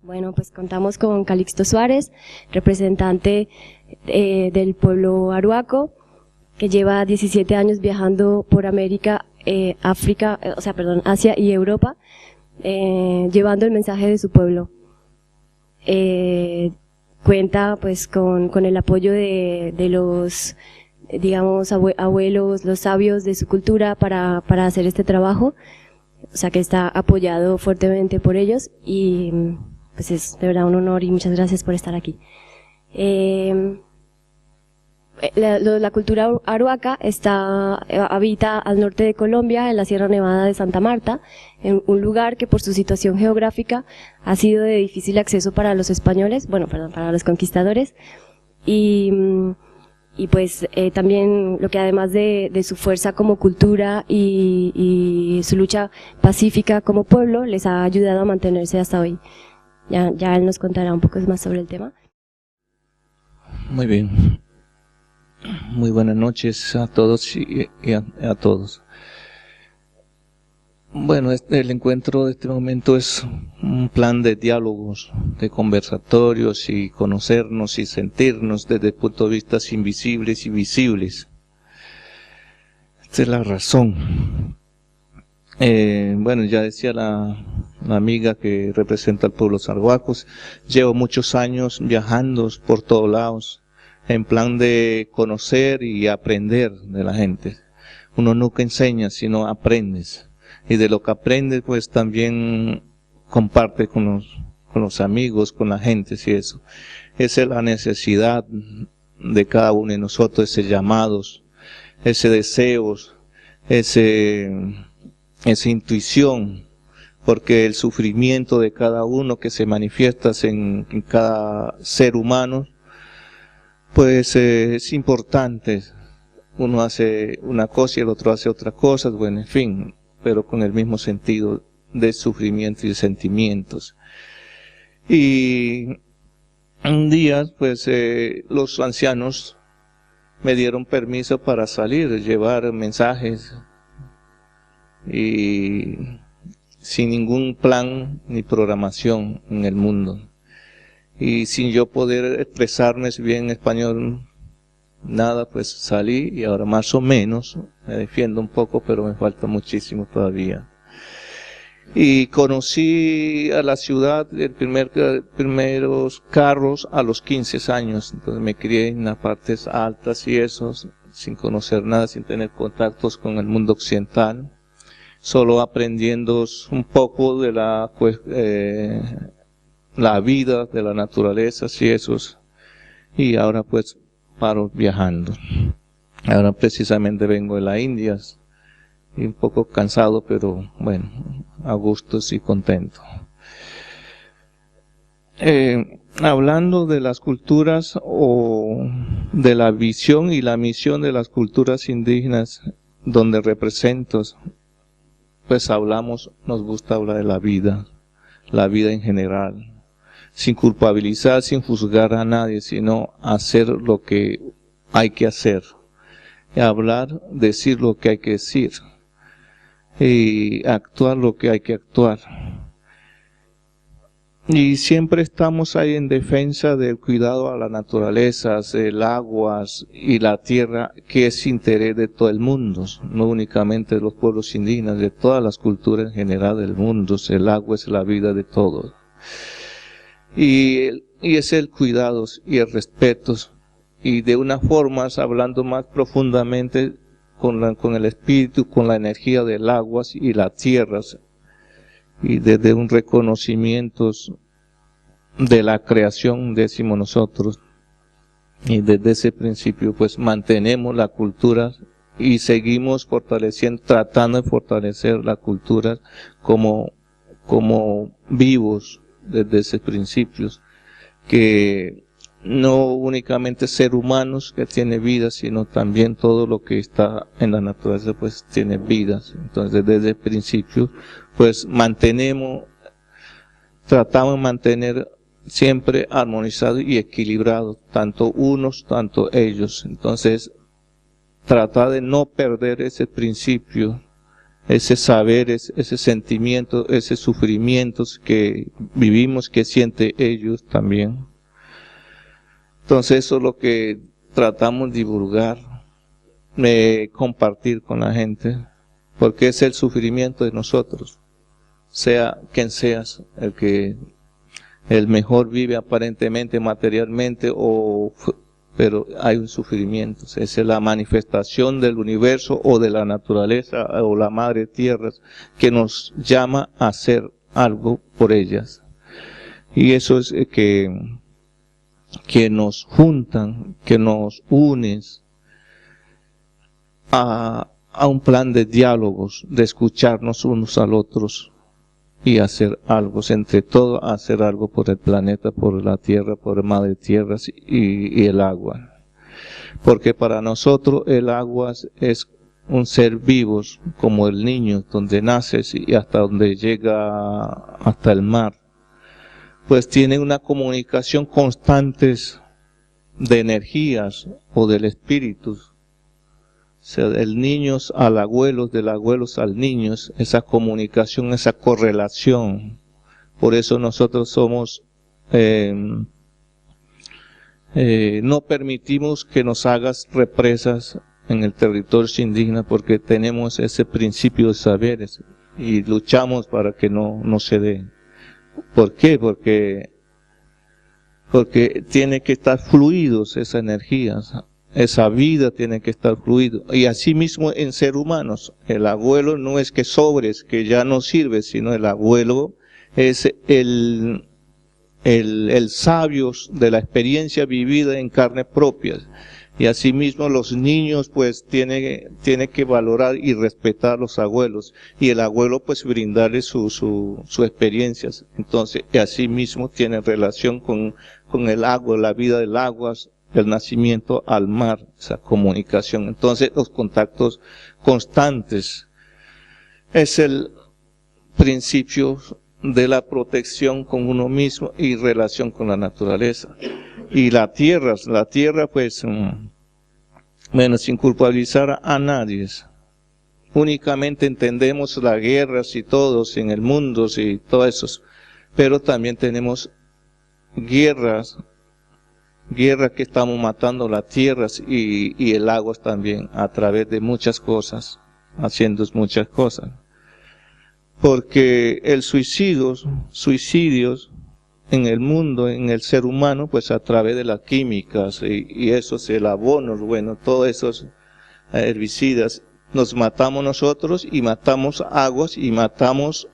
Bueno, pues contamos con Calixto Suárez, representante del pueblo arhuaco, que lleva 17 años viajando por América, Asia y Europa, llevando el mensaje de su pueblo. Cuenta pues con el apoyo de los, digamos, abuelos, los sabios de su cultura para hacer este trabajo, o sea que está apoyado fuertemente por ellos y pues es de verdad un honor y muchas gracias por estar aquí. La cultura arhuaca habita al norte de Colombia, en la Sierra Nevada de Santa Marta, en un lugar que por su situación geográfica ha sido de difícil acceso para los españoles, para los conquistadores, y pues también lo que además de su fuerza como cultura y su lucha pacífica como pueblo, les ha ayudado a mantenerse hasta hoy. Ya él nos contará un poco más sobre el tema. Muy bien. Muy buenas noches a todos y a todos. Bueno, el encuentro de este momento es un plan de diálogos, de conversatorios y conocernos y sentirnos desde el punto de vista invisibles y visibles. Esta es la razón. Bueno, ya decía la amiga que representa al pueblo arhuacos, llevo muchos años viajando por todos lados, en plan de conocer y aprender de la gente. Uno nunca enseña, sino aprendes. Y de lo que aprendes, pues también comparte con los amigos, con la gente, y eso. Esa es la necesidad de cada uno de nosotros, ese llamados, ese deseos, esa intuición, porque el sufrimiento de cada uno que se manifiesta en cada ser humano, pues es importante. Uno hace una cosa y el otro hace otra cosa, bueno, en fin, pero con el mismo sentido de sufrimiento y de sentimientos. Y un día, pues, los ancianos me dieron permiso para salir, llevar mensajes, y sin ningún plan ni programación en el mundo. Y sin yo poder expresarme bien en español, nada, pues salí y ahora más o menos me defiendo un poco, pero me falta muchísimo todavía. Y conocí a la ciudad, primeros carros a los 15 años, entonces me crié en las partes altas y eso, sin conocer nada, sin tener contactos con el mundo occidental, solo aprendiendo un poco de la vida de la naturaleza y esos, y ahora pues paro viajando. Ahora precisamente vengo de la India y un poco cansado, pero bueno, a gusto y contento. Hablando de las culturas o de la visión y la misión de las culturas indígenas donde represento, pues nos gusta hablar de la vida en general, sin culpabilizar, sin juzgar a nadie, sino hacer lo que hay que hacer, hablar, decir lo que hay que decir, y actuar lo que hay que actuar. Y siempre estamos ahí en defensa del cuidado a la naturaleza, el agua y la tierra, que es interés de todo el mundo, no únicamente de los pueblos indígenas, de todas las culturas en general del mundo. El agua es la vida de todos. Y es el cuidado y el respeto, y de una forma, hablando más profundamente, con el espíritu, con la energía del agua y la tierra, y desde un reconocimiento de la creación, decimos nosotros, y desde ese principio pues mantenemos la cultura y seguimos fortaleciendo, tratando de fortalecer la cultura como vivos desde ese principio, que no únicamente ser humanos que tiene vida, sino también todo lo que está en la naturaleza pues tiene vidas. Entonces desde el principio pues tratamos de mantener siempre armonizado y equilibrado, tanto unos, tanto ellos. Entonces tratar de no perder ese principio ese saber, ese sentimiento, ese sufrimiento que vivimos, que sienten ellos también. Entonces eso es lo que tratamos de divulgar, de compartir con la gente, porque es el sufrimiento de nosotros, sea quien seas, el mejor vive aparentemente, materialmente, pero hay un sufrimiento. Esa es la manifestación del universo o de la naturaleza o la madre tierra que nos llama a hacer algo por ellas. Y eso es que nos juntan, que nos unen a un plan de diálogos, de escucharnos unos al otros y hacer algo, entre todo hacer algo por el planeta, por la tierra, por la madre tierra y el agua. Porque para nosotros el agua es un ser vivo, como el niño, donde naces y hasta donde llega hasta el mar. Pues tiene una comunicación constante de energías o del espíritu. O sea, del niño al abuelo, del abuelo al niño, esa comunicación, esa correlación. Por eso nosotros somos, no permitimos que nos hagas represas en el territorio indígena, porque tenemos ese principio de saberes y luchamos para que no se dé. ¿Por qué? Porque tiene que estar fluidos esa energía. Esa vida tiene que estar fluido. Y así mismo en ser humanos. El abuelo no es que sobres, que ya no sirve, sino el abuelo es el sabio de la experiencia vivida en carne propia. Y así mismo los niños pues tiene que valorar y respetar a los abuelos. Y el abuelo pues brindarle su experiencias. Entonces, así mismo tiene relación con el agua, la vida del agua, el nacimiento al mar, esa comunicación. Entonces los contactos constantes es el principio de la protección con uno mismo y relación con la naturaleza. Y la tierra pues, bueno, sin culpabilizar a nadie, únicamente entendemos las guerras y todos en el mundo y todo eso, pero también tenemos guerras que estamos matando las tierras y el agua también, a través de muchas cosas, haciendo muchas cosas. Porque el suicidios en el mundo, en el ser humano, pues a través de las químicas y esos, el abono, bueno, todos esos herbicidas, nos matamos nosotros y matamos aguas y matamos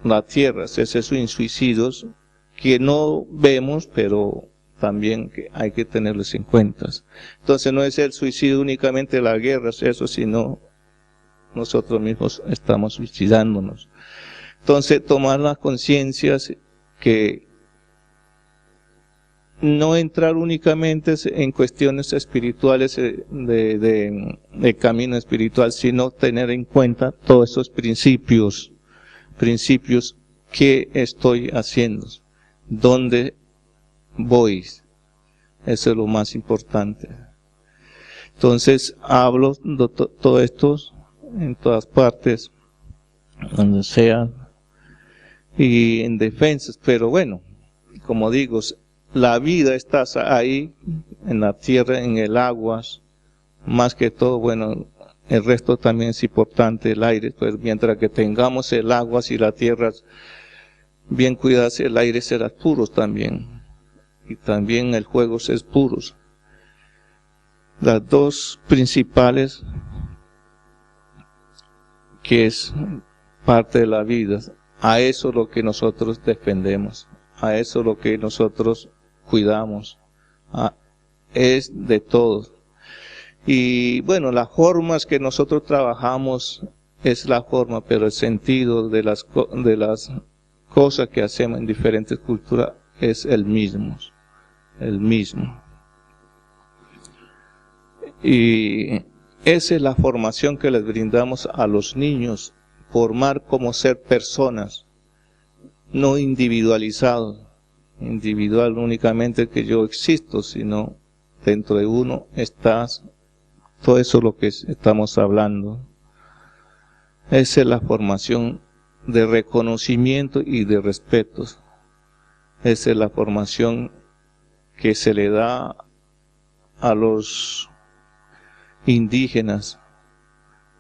las tierras. Esos son suicidios que no vemos, pero también que hay que tenerlos en cuenta. Entonces no es el suicidio únicamente de las guerras, eso, sino nosotros mismos estamos suicidándonos. Entonces tomar las conciencias que no entrar únicamente en cuestiones espirituales de camino espiritual, sino tener en cuenta todos esos principios que estoy haciendo, dónde voy. Eso es lo más importante. Entonces hablo de todo esto en todas partes, donde sea, y en defensas, pero bueno, como digo, la vida está ahí, en la tierra, en el agua, más que todo, bueno, el resto también es importante, el aire, pues mientras que tengamos el agua y la tierra bien cuidadas, el aire será puro también, y también el fuego es puro. Las dos principales, que es parte de la vida, a eso es lo que nosotros defendemos, a eso es lo que nosotros cuidamos, es de todos. Y bueno, las formas que nosotros trabajamos es la forma, pero el sentido de las cosas que hacemos en diferentes culturas es el mismo. Y esa es la formación que les brindamos a los niños, formar como ser personas, no individualizados, individual únicamente que yo existo, sino dentro de uno estás, todo eso es lo que estamos hablando. Esa es la formación de reconocimiento y de respeto. Esa es la formación que se le da a los indígenas,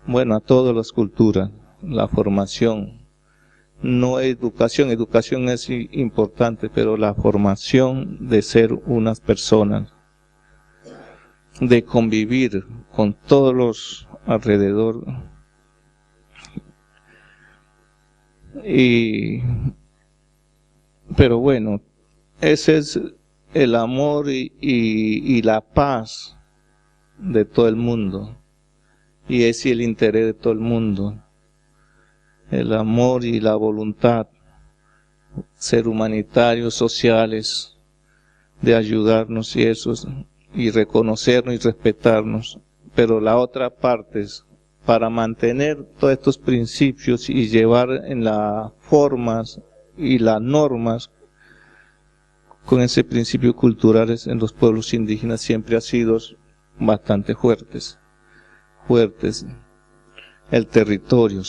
bueno, a todas las culturas, la formación. No educación, educación es importante, pero la formación de ser unas personas, de convivir con todos los alrededor. Pero bueno, ese es el amor y la paz de todo el mundo, y ese es el interés de todo el mundo, el amor y la voluntad, ser humanitarios, sociales, de ayudarnos y eso, y reconocernos y respetarnos. Pero la otra parte es, para mantener todos estos principios y llevar en las formas y las normas con ese principio culturales en los pueblos indígenas siempre ha sido bastante fuertes. El territorio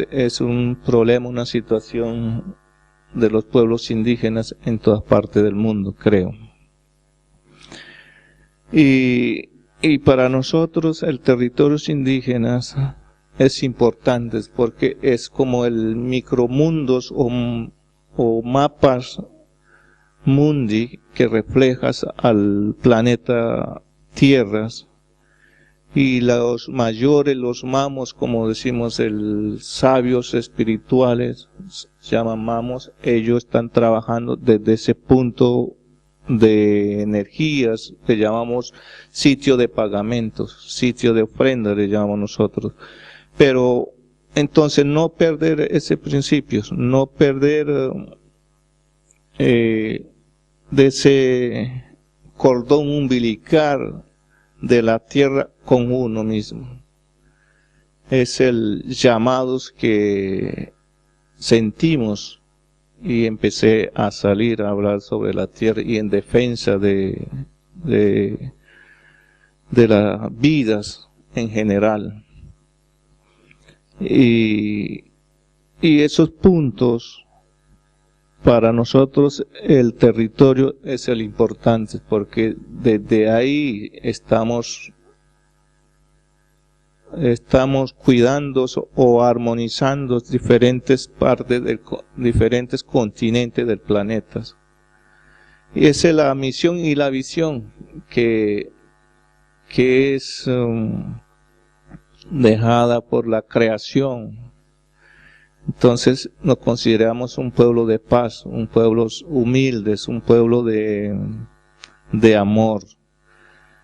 es un problema, una situación de los pueblos indígenas en todas partes del mundo, creo. Y para nosotros el territorio indígena es importante porque es como el micromundos o mapas mundi que reflejas al planeta Tierras, y los mayores, los mamos, como decimos, sabios espirituales, se llaman mamos, ellos están trabajando desde ese punto de energías, que llamamos sitio de pagamentos, sitio de ofrenda, le llamamos nosotros. Pero entonces no perder ese principio, no perder de ese cordón umbilical de la tierra con uno mismo. Es el llamado que sentimos, y empecé a salir a hablar sobre la tierra y en defensa de las vidas en general. Y esos puntos, para nosotros el territorio es el importante, porque desde ahí estamos cuidando o armonizando diferentes partes, diferentes continentes del planeta. Y esa es la misión y la visión que es dejada por la creación. Entonces nos consideramos un pueblo de paz, un pueblo humilde, un pueblo de amor.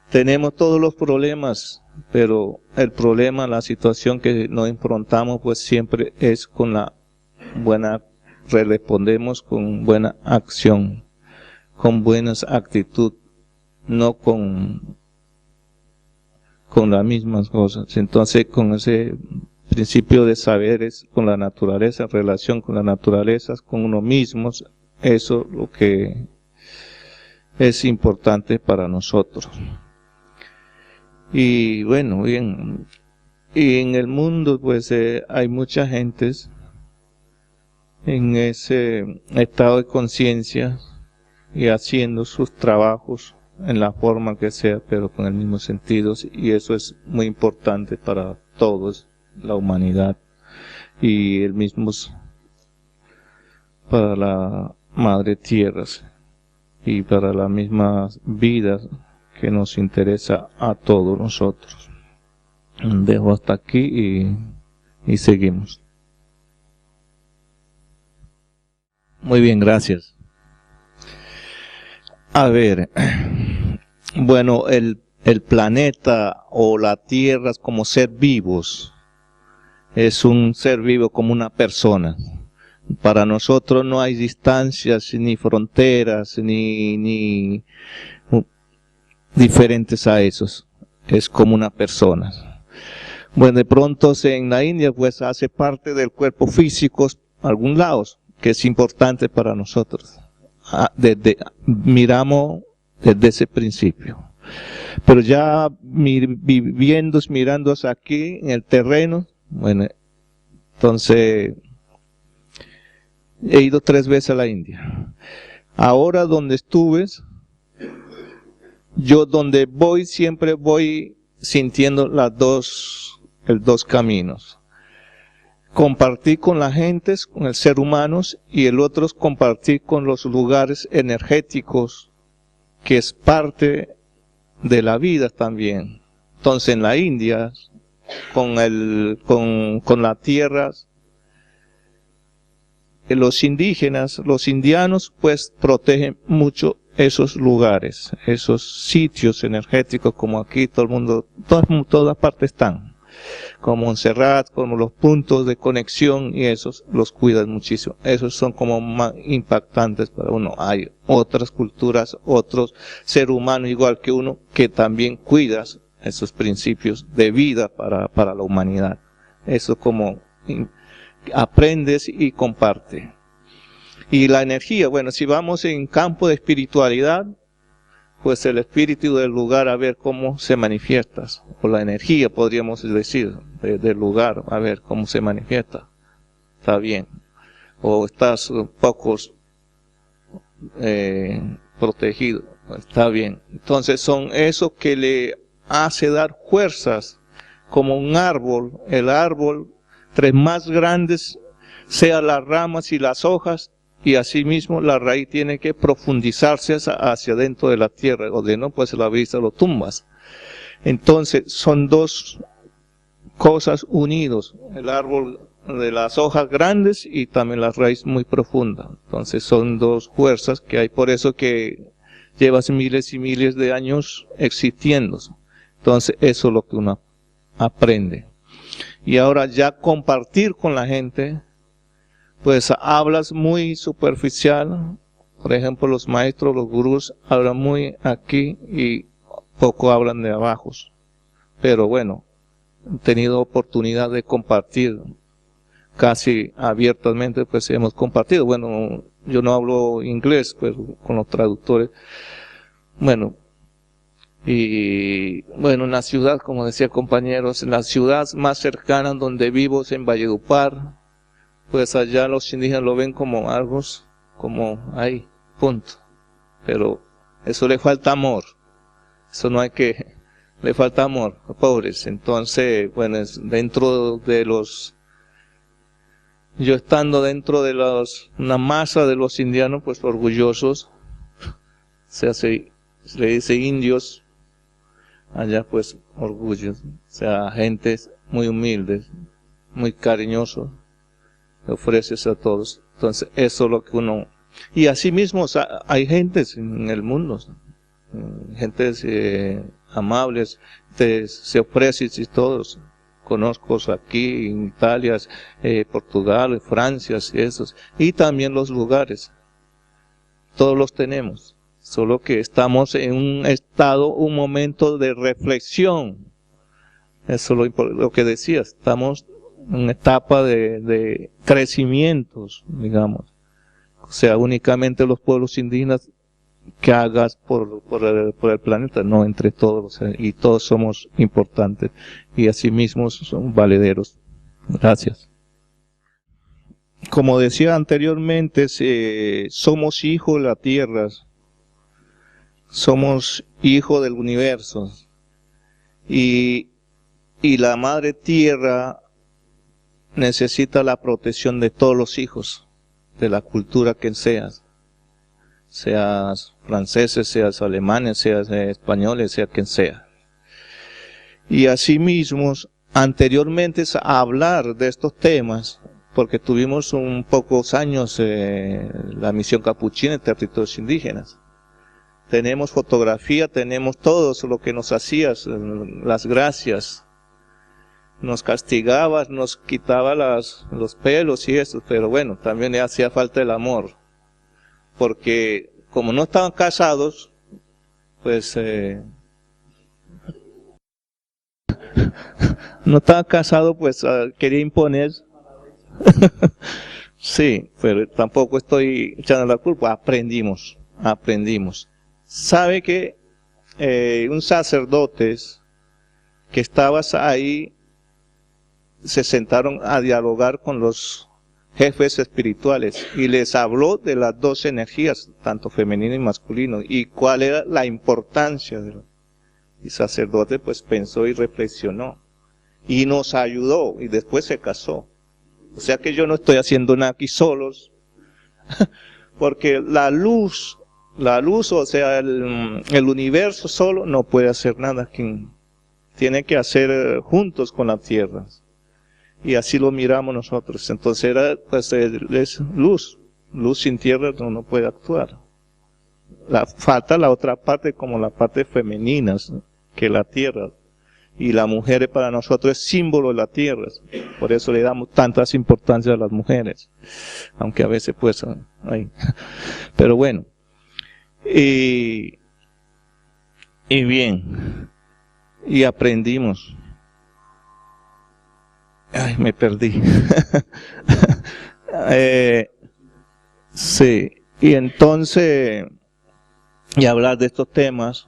Tenemos todos los problemas, pero el problema, la situación que nos enfrentamos, pues siempre es con la buena, respondemos con buena acción, con buenas actitudes, no con las mismas cosas. Entonces, con ese principio de saberes, con la naturaleza, relación con la naturaleza, con uno mismo, eso es lo que es importante para nosotros. Y bueno, bien, y en el mundo pues hay mucha gente en ese estado de conciencia y haciendo sus trabajos en la forma que sea, pero con el mismo sentido, y eso es muy importante para todos, la humanidad, y el mismo para la madre tierra y para la misma vida que nos interesa a todos nosotros. Dejo hasta aquí y seguimos. Muy bien, gracias. A ver, bueno, el planeta o la Tierra como ser vivos, es un ser vivo como una persona. Para nosotros no hay distancias, ni fronteras, ni diferentes a esos. Es como una persona. Bueno, de pronto en la India pues hace parte del cuerpo físico algún lado, que es importante para nosotros. Miramos desde ese principio. Pero ya mirando hacia aquí en el terreno, bueno, entonces he ido 3 veces a la India. Ahora donde estuve, yo donde voy siempre voy sintiendo los dos caminos. Compartir con la gente, con el ser humano, y el otro es compartir con los lugares energéticos, que es parte de la vida también. Entonces en la India, con la tierra, los indígenas, los indianos, pues protegen mucho esos lugares, esos sitios energéticos, como aquí todo el mundo, todas partes están, como Montserrat, como los puntos de conexión, y esos los cuidan muchísimo. Esos son como más impactantes para uno. Hay otras culturas, otros seres humanos igual que uno, que también cuidan esos principios de vida para la humanidad. Eso como aprendes y comparte. Y la energía, bueno, si vamos en campo de espiritualidad, pues el espíritu del lugar a ver cómo se manifiesta, o la energía podríamos decir del lugar a ver cómo se manifiesta, está bien, o estás pocos protegido, está bien. Entonces son eso que le hace dar fuerzas, como un árbol. El árbol, entre más grandes sean las ramas y las hojas, y asimismo la raíz tiene que profundizarse hacia dentro de la tierra, o de no, pues la brisa lo tumbas. Entonces son dos cosas unidos, el árbol de las hojas grandes y también la raíz muy profunda. Entonces son dos fuerzas que hay, por eso que llevas miles y miles de años existiendo. Entonces eso es lo que uno aprende. Y ahora ya compartir con la gente, pues hablas muy superficial. Por ejemplo, los maestros, los gurús hablan muy aquí y poco hablan de abajo. Pero bueno, he tenido oportunidad de compartir casi abiertamente, pues hemos compartido. Bueno, yo no hablo inglés, pues con los traductores. Bueno, y bueno, en la ciudad, como decía compañeros, en la ciudad más cercana donde vivo es en Valledupar, pues allá los indígenas lo ven como algo, como ahí, punto. Pero eso le falta amor. Eso no hay que, le falta amor, pobres. Entonces, bueno, es dentro de yo estando dentro de una masa de los indianos, pues orgullosos, se le dice indios, allá pues orgullo, o sea, gente muy humilde, muy cariñoso, le ofreces a todos. Entonces, eso es lo que uno, y así mismo, o sea, hay gentes en el mundo, gentes amables, se ofrecen y todos. Conozco aquí en Italia, Portugal, Francia, esos, y también los lugares. Todos los tenemos, solo que estamos en un estado, un momento de reflexión. Eso es lo que decía, estamos en una etapa de crecimientos, digamos. O sea, únicamente los pueblos indígenas que hagas por el planeta, no entre todos, y todos somos importantes y asimismo son valederos. Gracias. Como decía anteriormente, somos hijos de la tierra, somos hijos del universo, y la madre tierra necesita la protección de todos los hijos, de la cultura que seas franceses, seas alemanes, seas españoles, sea quien sea. Y asimismo, anteriormente a hablar de estos temas, porque tuvimos un pocos años la misión capuchina en territorios indígenas. Tenemos fotografía, tenemos todo lo que nos hacías, las gracias. Nos castigabas, nos quitaba los pelos y eso, pero bueno, también le hacía falta el amor. Porque como no estaban casados, pues no estaban casados, pues quería imponer. Sí, pero tampoco estoy echando la culpa, aprendimos. ¿Sabe qué? un sacerdote que estaba ahí, se sentaron a dialogar con los jefes espirituales y les habló de las dos energías, tanto femenino y masculino, y cuál era la importancia de y el sacerdote pues pensó y reflexionó y nos ayudó y después se casó. O sea que yo no estoy haciendo nada aquí solos, porque la luz, o sea, el universo solo no puede hacer nada, quien tiene que hacer juntos con la tierra. Y así lo miramos nosotros. Entonces era, pues, es luz sin tierra no puede actuar. Falta la otra parte, como la parte femenina, que la tierra. Y la mujer para nosotros es símbolo de la tierra. Por eso le damos tantas importancias a las mujeres. Aunque a veces pues, pero bueno. Y bien. Y aprendimos. Ay, me perdí. Sí. Y entonces, y hablar de estos temas,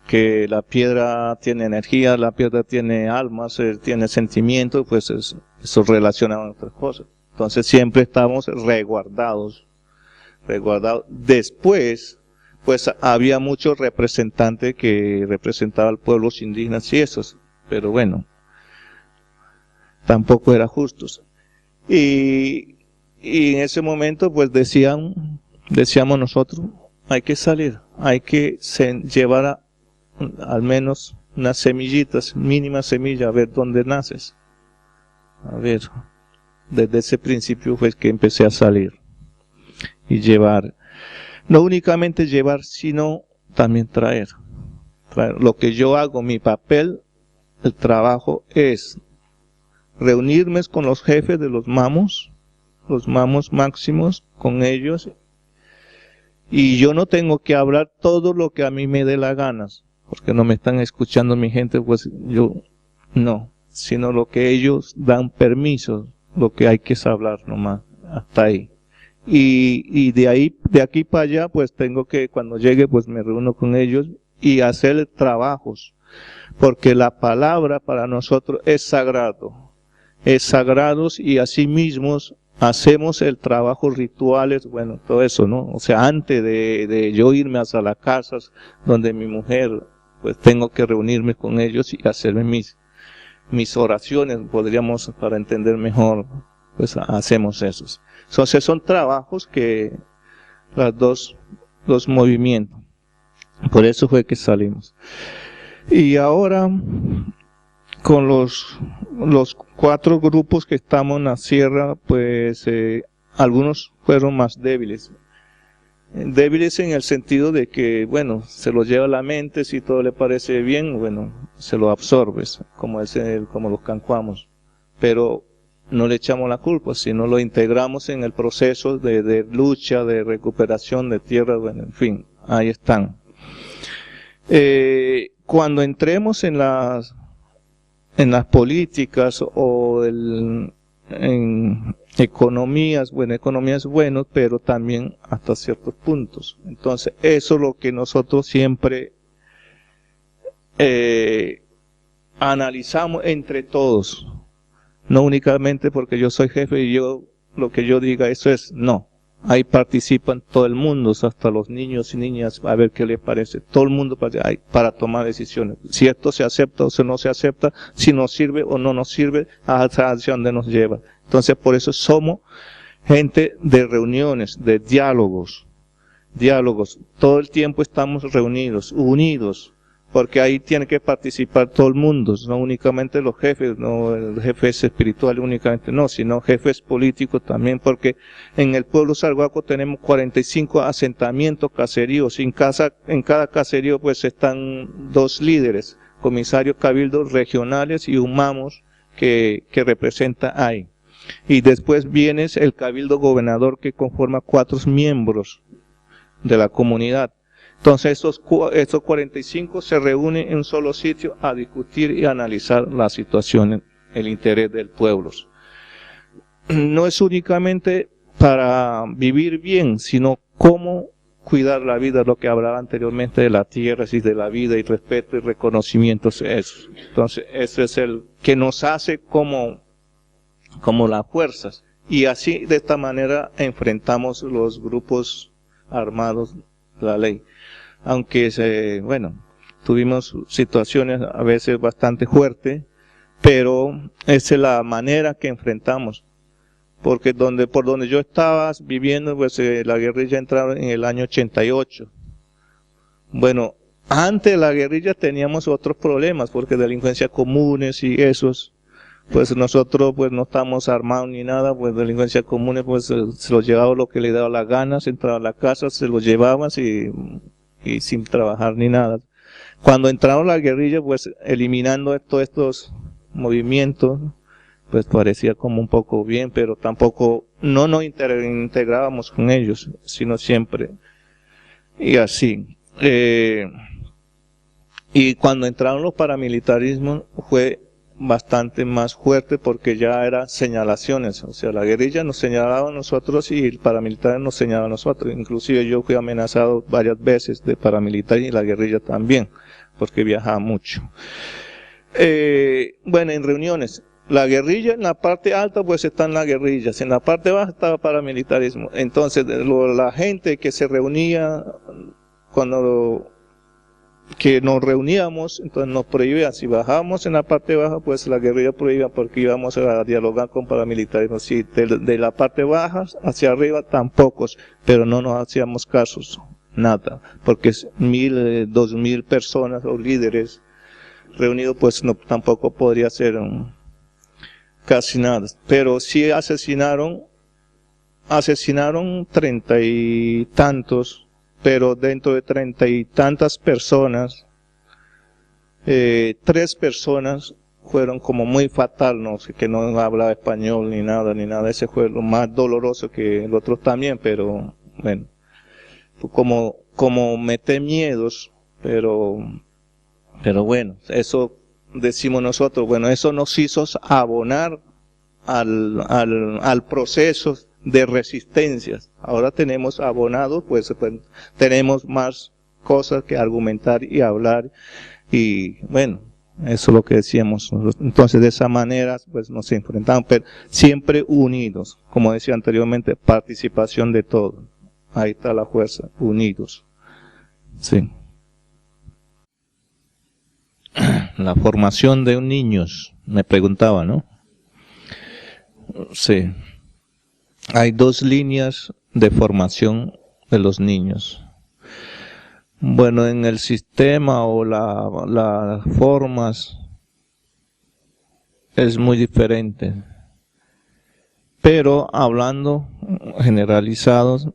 que la piedra tiene energía, la piedra tiene almas, tiene sentimientos, pues eso relaciona con otras cosas. Entonces siempre estamos resguardados. Después, pues había muchos representantes que representaban a pueblos indígenas y esos, pero bueno, tampoco era justo. Y en ese momento, pues decíamos nosotros, hay que salir, hay que llevar al menos unas semillitas, mínimas semillas, a ver dónde naces. A ver, desde ese principio fue que empecé a salir y llevar. No únicamente llevar, sino también traer. Lo que yo hago, mi papel, el trabajo es reunirme con los jefes de los mamos máximos, con ellos, y yo no tengo que hablar todo lo que a mí me dé la gana, porque no me están escuchando mi gente, pues yo no, sino lo que ellos dan permiso, lo que hay que hablar nomás, hasta ahí. Y de aquí para allá, pues tengo que, cuando llegue, pues me reúno con ellos y hacer trabajos, porque la palabra para nosotros es sagrado, y así mismos hacemos el trabajo, rituales, bueno, todo eso, ¿no? O sea, antes de yo irme hacia las casas donde mi mujer, pues tengo que reunirme con ellos y hacerme mis oraciones, podríamos, para entender mejor, pues hacemos esos. Entonces son trabajos que los movimientos. Por eso fue que salimos. Y ahora, con los 4 grupos que estamos en la sierra, pues algunos fueron más débiles. Débiles en el sentido de que, bueno, se lo lleva a la mente, si todo le parece bien, bueno, se lo absorbes, como los cancuamos. Pero no le echamos la culpa, sino lo integramos en el proceso de lucha, de recuperación de tierra, bueno, en fin, ahí están. Cuando entremos en las políticas o en economías, bueno, economías buenas, pero también hasta ciertos puntos. Entonces, eso es lo que nosotros siempre analizamos entre todos. No únicamente porque yo soy jefe y lo que yo diga, eso es, no. Ahí participan todo el mundo, hasta los niños y niñas, a ver qué les parece. Todo el mundo para tomar decisiones. Si esto se acepta o si no se acepta, si nos sirve o no nos sirve, hacia dónde nos lleva. Entonces, por eso somos gente de reuniones, de diálogos. Todo el tiempo estamos reunidos, unidos, porque ahí tiene que participar todo el mundo, no únicamente los jefes, no el jefes espirituales únicamente, no, sino jefes políticos también, porque en el pueblo Salguaco tenemos 45 asentamientos, caseríos, en cada caserío pues están 2 líderes, comisarios cabildos regionales y un mamos que representa ahí. Y después viene el cabildo gobernador que conforma 4 miembros de la comunidad. Entonces estos 45 se reúnen en un solo sitio a discutir y analizar la situación, el interés del pueblo. No es únicamente para vivir bien, sino cómo cuidar la vida, lo que hablaba anteriormente de la tierra y de la vida y respeto y reconocimiento, eso. Entonces, eso es el que nos hace como las fuerzas. Y así, de esta manera, enfrentamos los grupos armados de la ley. Aunque, bueno, tuvimos situaciones a veces bastante fuertes, pero esa es la manera que enfrentamos. Porque por donde yo estaba viviendo, pues la guerrilla entraba en el año 88. Bueno, antes de la guerrilla teníamos otros problemas, porque delincuencia comunes y esos, pues nosotros pues no estábamos armados ni nada, pues delincuencia comunes, pues se los llevaba lo que le daba la gana, se entraba a la casa, se los llevaban y sin trabajar ni nada. Cuando entraron la guerrilla, pues eliminando todos estos movimientos, pues parecía como un poco bien, pero tampoco no nos integrábamos con ellos, sino siempre. Y así. Y cuando entraron los paramilitarismos fue bastante más fuerte porque ya eran señalaciones. O sea, la guerrilla nos señalaba a nosotros y el paramilitar nos señalaba a nosotros. Inclusive yo fui amenazado varias veces de paramilitar y la guerrilla también, porque viajaba mucho. Bueno, en reuniones. La guerrilla en la parte alta pues están las guerrillas, en la parte baja estaba paramilitarismo. Entonces la gente que se reunía, que nos reuníamos, entonces nos prohibían. Si bajábamos en la parte baja, pues la guerrilla prohibía porque íbamos a dialogar con paramilitarismo. Si de la parte baja hacia arriba tampoco, pero no nos hacíamos casos, nada, porque 1.000, 2.000 personas o líderes reunidos, pues no, tampoco podría ser casi nada, pero sí asesinaron 30 y tantos, pero dentro de 30 y tantas personas, 3 personas fueron como muy fatal, no sé, que no hablaba español ni nada, ese fue lo más doloroso, que el otro también, pero bueno, como mete miedos, pero bueno, eso decimos nosotros, bueno, eso nos hizo abonar al proceso de resistencias. Ahora tenemos abonados, pues tenemos más cosas que argumentar y hablar, y bueno, eso es lo que decíamos. Entonces de esa manera pues nos enfrentamos, pero siempre unidos, como decía anteriormente, participación de todos. Ahí está la fuerza, unidos. Sí. La formación de un niño, me preguntaba, ¿no? Sí. Hay 2 líneas de formación de los niños. Bueno, en el sistema o las formas es muy diferente. Pero hablando generalizados,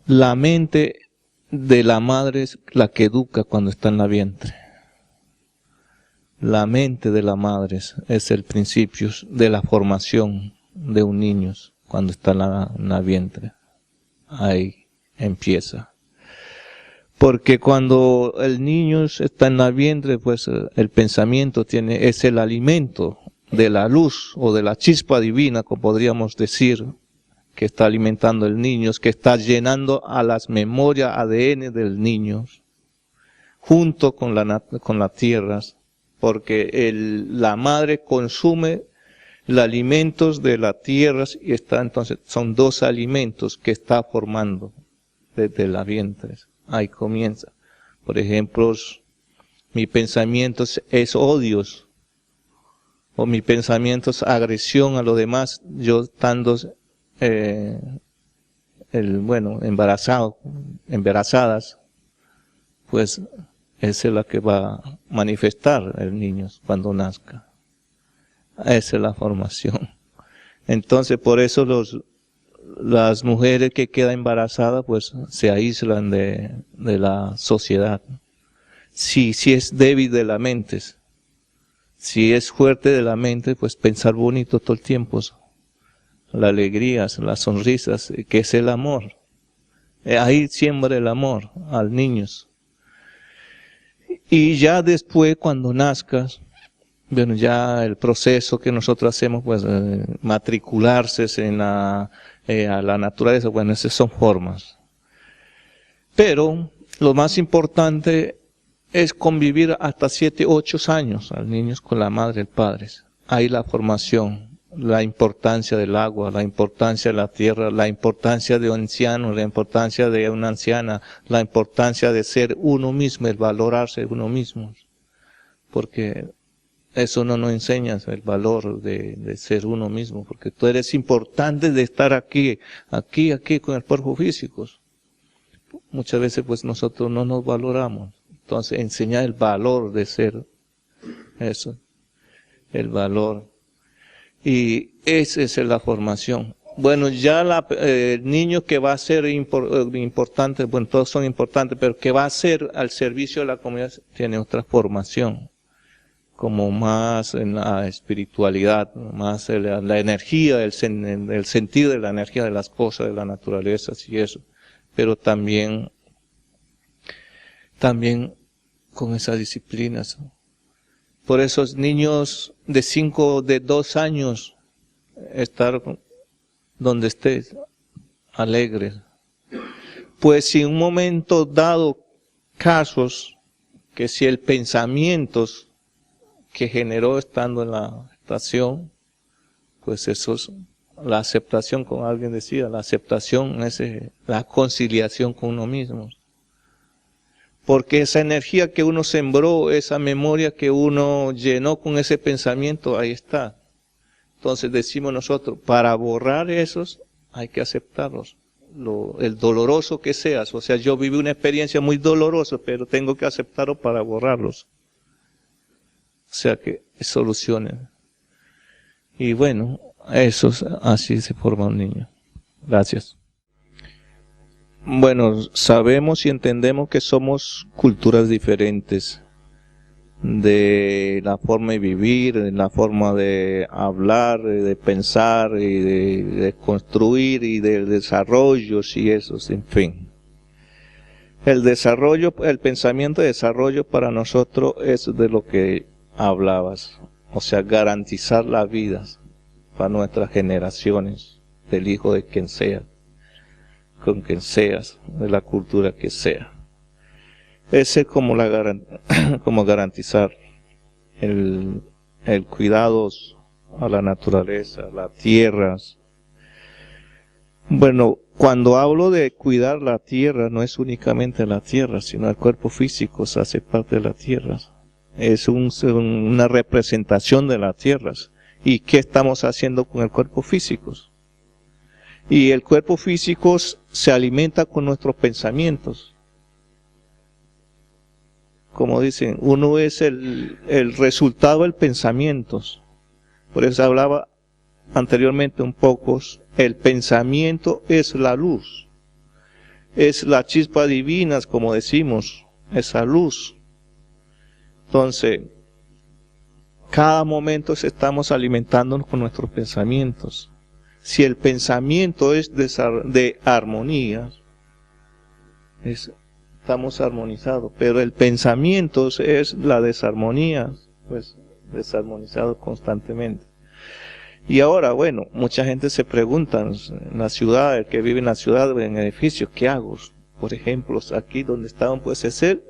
la mente de la madre es la que educa cuando está en la vientre. La mente de la madre es el principio de la formación de un niño cuando está en la vientre. Ahí empieza. Porque cuando el niño está en la vientre, pues el pensamiento es el alimento de la luz o de la chispa divina, como podríamos decir, que está alimentando el niño, que está llenando a las memorias ADN del niño, junto con la tierra. Porque la madre consume los alimentos de la tierra y entonces son 2 alimentos que está formando desde la vientre. Ahí comienza. Por ejemplo, mi pensamiento es odios, o mi pensamiento es agresión a los demás, yo estando embarazadas, pues esa es la que va a manifestar el niño cuando nazca. Esa es la formación. Entonces, por eso las mujeres que quedan embarazadas, pues se aíslan de la sociedad. Si es débil de la mente, si es fuerte de la mente, pues pensar bonito todo el tiempo. La alegría, las sonrisas, que es el amor. Ahí siembra el amor al niño. Y ya después, cuando nazcas, bueno, ya el proceso que nosotros hacemos, pues matricularse a la naturaleza, bueno, esas son formas. Pero lo más importante es convivir hasta 7, 8 años al niño con la madre y el padre. Ahí la formación, la importancia del agua, la importancia de la tierra, la importancia de un anciano, la importancia de una anciana, la importancia de ser uno mismo, el valorarse uno mismo. Porque eso no nos enseña el valor de ser uno mismo, porque tú eres importante de estar aquí con el cuerpo físico. Muchas veces pues nosotros no nos valoramos. Entonces enseñar el valor de ser eso, el valor. Y esa es la formación. Bueno, ya el niño que va a ser importante, bueno, todos son importantes, pero que va a ser al servicio de la comunidad tiene otra formación, como más en la espiritualidad, más en la energía, el sentido de la energía de las cosas, de la naturaleza y eso. Pero también con esas disciplinas. Por esos niños de 2 años, estar donde estés, alegres. Pues si en un momento dado, casos, que si el pensamiento que generó estando en la estación, pues eso es la aceptación, como alguien decía, la aceptación es la conciliación con uno mismo. Porque esa energía que uno sembró, esa memoria que uno llenó con ese pensamiento, ahí está. Entonces decimos nosotros, para borrar esos, hay que aceptarlos. El doloroso que seas, o sea, yo viví una experiencia muy dolorosa, pero tengo que aceptarlo para borrarlos. O sea que solucionen. Y bueno, eso, así se forma un niño. Gracias. Bueno, sabemos y entendemos que somos culturas diferentes, de la forma de vivir, de la forma de hablar, de pensar y de construir y de desarrollos y eso, en fin. El desarrollo, el pensamiento de desarrollo para nosotros es de lo que hablabas, o sea, garantizar la vida para nuestras generaciones, del hijo de quien sea, con quien seas, de la cultura que sea. Ese es como garantizar el cuidado a la naturaleza, a las tierras. Bueno, cuando hablo de cuidar la tierra, no es únicamente la tierra, sino el cuerpo físico se hace parte de la tierra. Es una representación de las tierras. ¿Y qué estamos haciendo con el cuerpo físico? Y el cuerpo físico se alimenta con nuestros pensamientos. Como dicen, uno es el resultado del pensamiento. Por eso hablaba anteriormente un poco, el pensamiento es la luz. Es la chispa divina, como decimos, esa luz. Entonces, cada momento estamos alimentándonos con nuestros pensamientos. Si el pensamiento es de armonía, estamos armonizados, pero el pensamiento es la desarmonía, pues desarmonizado constantemente. Y ahora, bueno, mucha gente se pregunta en la ciudad, el que vive en la ciudad, en edificios, ¿qué hago? Por ejemplo, aquí donde estaban, puede ser,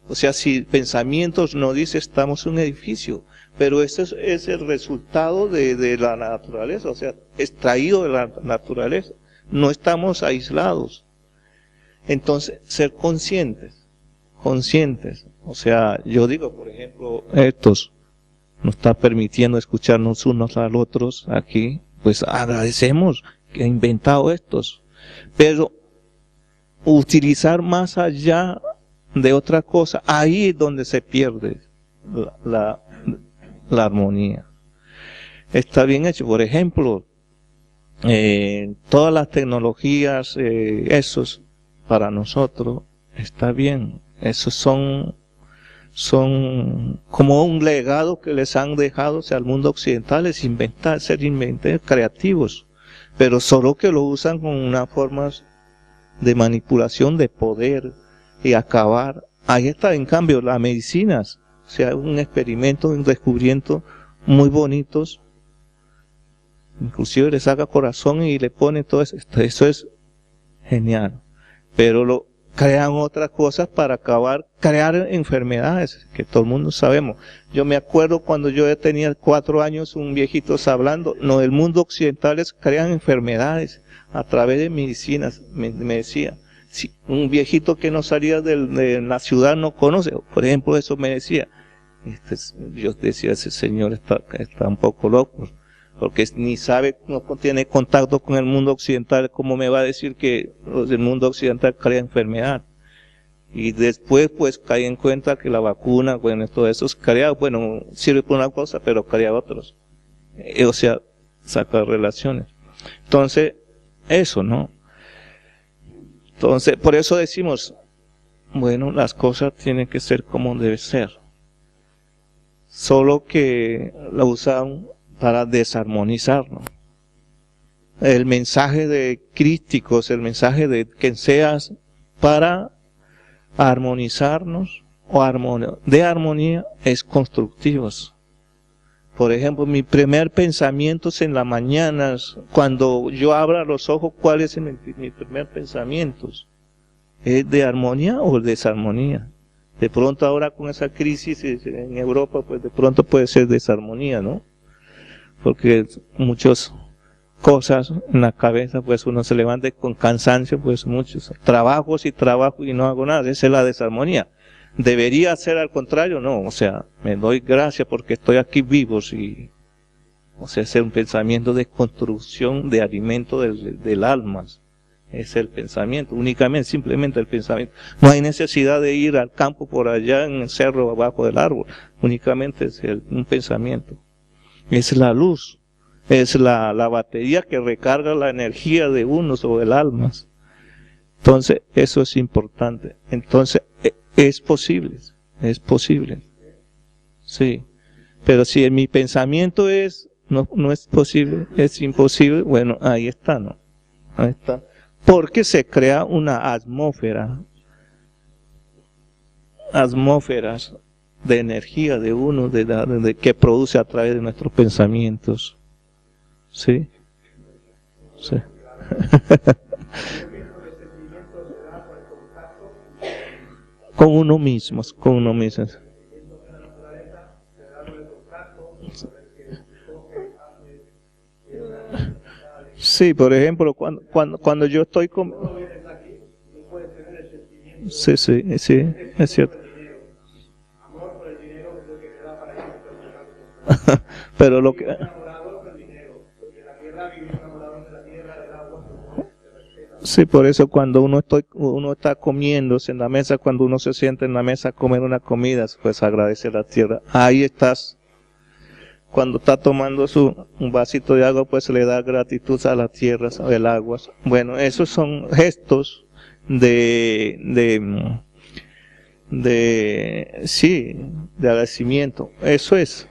o sea, si pensamientos no dice estamos en un edificio, pero ese es el resultado de la naturaleza, o sea, extraído de la naturaleza, no estamos aislados. Entonces, ser conscientes, o sea, yo digo, por ejemplo, estos nos está permitiendo escucharnos unos a los otros aquí, pues agradecemos que ha inventado estos, pero utilizar más allá de otra cosa, ahí es donde se pierde la armonía. Está bien hecho, por ejemplo, todas las tecnologías, esos para nosotros está bien, esos son como un legado que les han dejado, o sea, al mundo occidental, es ser inventores creativos, pero solo que lo usan con unas formas de manipulación, de poder y acabar. Ahí está, en cambio, las medicinas, o sea, un experimento, un descubrimiento muy bonitos, inclusive le saca corazón y le pone todo eso es genial, pero crean otras cosas para crear enfermedades, que todo el mundo sabemos. Yo me acuerdo cuando yo tenía 4 años, un viejito hablando, no, el mundo occidental crean enfermedades a través de medicinas, me decía. Si un viejito que no salía de la ciudad no conoce, por ejemplo, eso me decía. Yo decía, ese señor está un poco loco, porque ni sabe, no tiene contacto con el mundo occidental, ¿cómo me va a decir que el mundo occidental crea enfermedad? Y después pues caí en cuenta que la vacuna, bueno, todo eso crea, bueno, sirve por una cosa, pero crea otros. O sea, saca relaciones. Entonces, eso, ¿no? Entonces, por eso decimos, bueno, las cosas tienen que ser como debe ser. Solo que la usan para desarmonizarnos. El mensaje de crísticos, el mensaje de que seas para armonizarnos o de armonía es constructivos. Por ejemplo, mi primer pensamiento es en las mañanas, cuando yo abra los ojos, ¿cuál es mi primer pensamiento? ¿Es de armonía o de desarmonía? De pronto ahora con esa crisis en Europa, pues de pronto puede ser desarmonía, ¿no? Porque muchas cosas en la cabeza, pues uno se levanta con cansancio, pues muchos trabajos y no hago nada, esa es la desarmonía. ¿Debería ser al contrario? No, o sea, me doy gracias porque estoy aquí vivo, y, o sea, es un pensamiento de construcción, de alimento del alma. Es el pensamiento, únicamente, simplemente el pensamiento. No hay necesidad de ir al campo por allá en el cerro abajo del árbol, únicamente es un pensamiento. Es la luz, es la batería que recarga la energía de uno sobre el alma. Entonces, eso es importante. Entonces, es posible, sí. Pero si mi pensamiento no es posible, es imposible, bueno, ahí está, ¿no? Ahí está. Porque se crea una atmósferas de energía de uno, que produce a través de nuestros pensamientos. ¿Sí? Sí. Con uno mismo. Sí, por ejemplo, cuando yo estoy con... Sí, es cierto. Pero lo que... Sí, por eso cuando uno está comiéndose en la mesa, cuando uno se sienta en la mesa a comer una comida, pues agradece a la tierra. Ahí estás. Cuando está tomando un vasito de agua, pues le da gratitud a la tierra, al agua. Bueno, esos son gestos de agradecimiento. Eso es.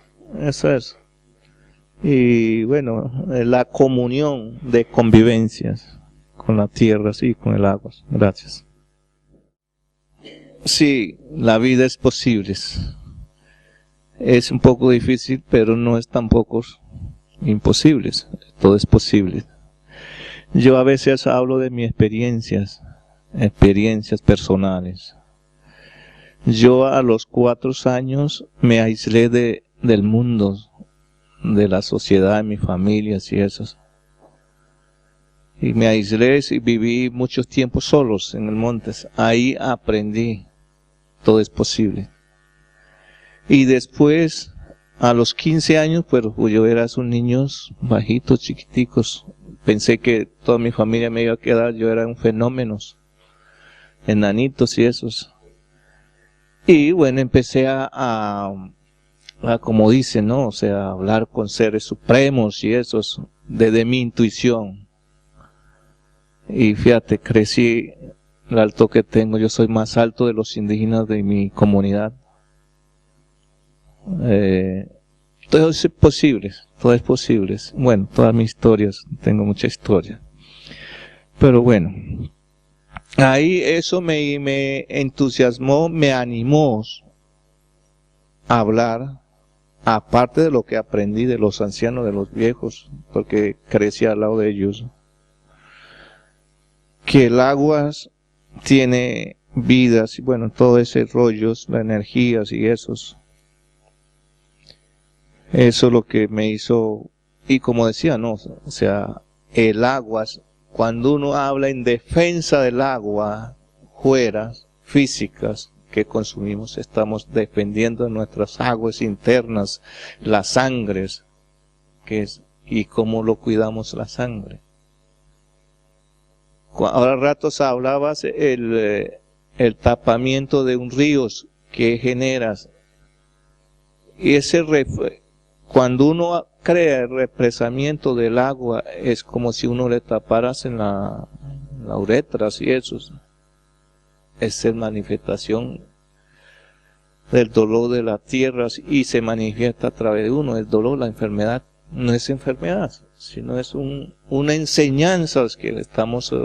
Y bueno, la comunión de convivencias con la tierra, sí, con el agua. Gracias. Sí, la vida es posible. Es un poco difícil, pero no es tampoco imposible. Todo es posible. Yo a veces hablo de mis experiencias personales. Yo a los 4 años me aislé del mundo, de la sociedad, de mi familia y eso. Y me aislé y viví muchos tiempos solos en el monte. Ahí aprendí, todo es posible. Y después, a los 15 años, pues yo era un niños bajitos, chiquiticos. Pensé que toda mi familia me iba a quedar, yo era un fenómeno, enanitos y esos. Y bueno, empecé a como dicen, ¿no? O sea, hablar con seres supremos y esos, desde mi intuición. Y fíjate, crecí, el alto que tengo, yo soy más alto de los indígenas de mi comunidad. Todo es posible. Bueno, todas mis historias, tengo mucha historia. Pero bueno, ahí eso me entusiasmó, me animó a hablar, aparte de lo que aprendí de los ancianos, de los viejos, porque crecí al lado de ellos, que el agua tiene vidas, y bueno, todo ese rollos, las energías y esos. Eso es lo que me hizo, y como decía, no, o sea, el agua, cuando uno habla en defensa del agua, fuera, físicas, que consumimos, estamos defendiendo nuestras aguas internas, las sangres, que es, y cómo lo cuidamos la sangre. Ahora ratos hablabas el tapamiento de un río que generas, y cuando uno crea el represamiento del agua, es como si uno le taparas en la uretra y eso. Es manifestación del dolor de la tierra y se manifiesta a través de uno. El dolor, la enfermedad, no es enfermedad, sino es una enseñanza que estamos,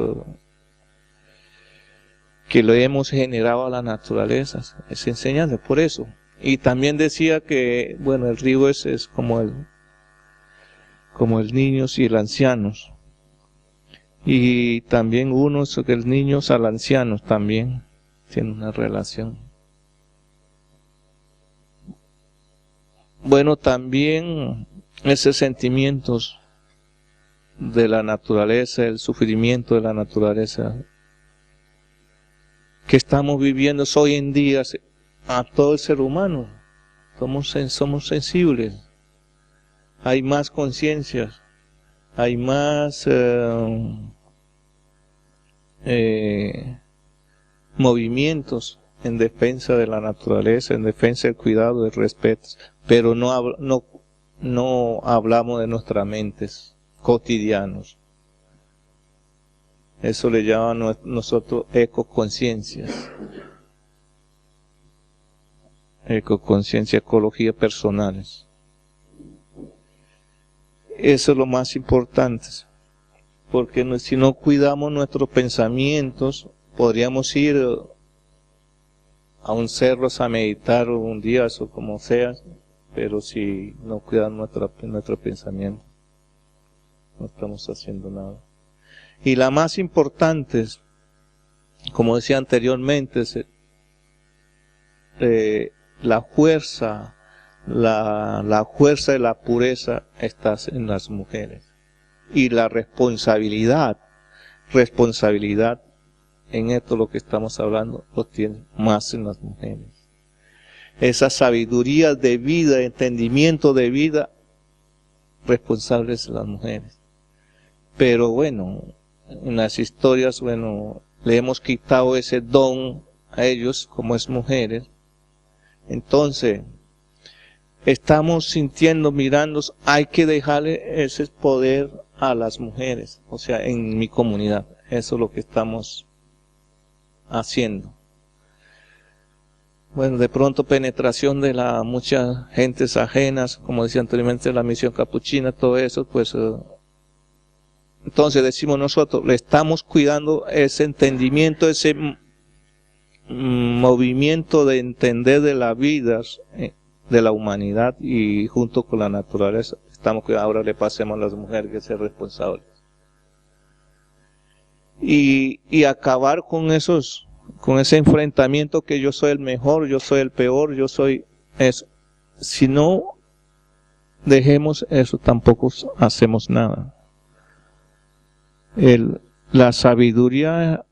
que lo hemos generado a la naturaleza. Es enseñanza, por eso. Y también decía que, bueno, el río es como el niños y el ancianos. Y también unos, el niños al ancianos también tienen una relación. Bueno, también esos sentimientos de la naturaleza, el sufrimiento de la naturaleza que estamos viviendo hoy en día a todo el ser humano. Somos sensibles. Hay más conciencias. Hay más movimientos en defensa de la naturaleza, en defensa del cuidado, del respeto, pero no hablamos de nuestras mentes cotidianos. Eso le llamamos nosotros ecoconciencias. Ecoconciencia, ecología personales. Eso es lo más importante, porque si no cuidamos nuestros pensamientos, podríamos ir a un cerro a meditar un día o como sea, pero si no cuidamos nuestro pensamiento, no estamos haciendo nada. Y la más importante, como decía anteriormente, la fuerza de la pureza está en las mujeres. Y la responsabilidad en esto lo que estamos hablando, lo tiene más en las mujeres. Esa sabiduría de vida, entendimiento de vida, responsables de las mujeres. Pero bueno, en las historias, bueno, le hemos quitado ese don a ellos, como es mujeres. Entonces, estamos sintiendo, mirando, hay que dejarle ese poder a las mujeres, o sea, en mi comunidad. Eso es lo que estamos haciendo. Bueno, de pronto penetración de muchas gentes ajenas, como decía anteriormente, la misión capuchina, todo eso, pues, entonces decimos nosotros, le estamos cuidando ese entendimiento, ese movimiento de entender de la vida, de la humanidad, y junto con la naturaleza estamos que ahora le pasemos a las mujeres que ser responsables y acabar con ese enfrentamiento que yo soy el mejor, yo soy el peor, yo soy eso. Si no dejemos eso, tampoco hacemos nada. La sabiduría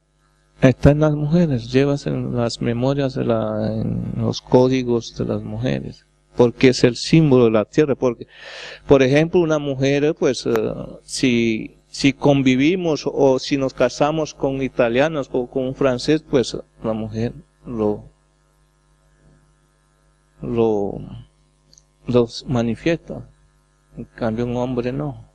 está en las mujeres, llevas en las memorias en los códigos de las mujeres, porque es el símbolo de la tierra. Porque, por ejemplo, una mujer, pues, si convivimos o si nos casamos con italianos o con un francés, pues la mujer los manifiesta. En cambio, un hombre no.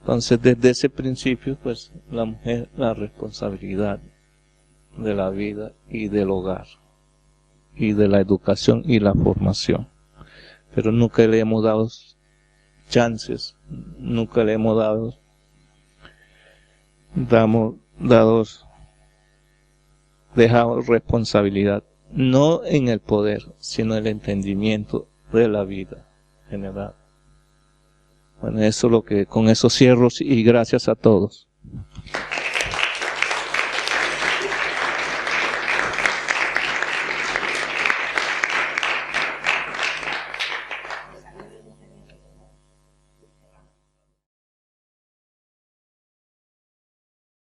Entonces, desde ese principio, pues, la mujer, la responsabilidad de la vida y del hogar, y de la educación y la formación. Pero nunca le hemos dado chances, nunca le hemos dejado responsabilidad, no en el poder, sino en el entendimiento de la vida general. Bueno, eso es lo que, con eso cierro y gracias a todos.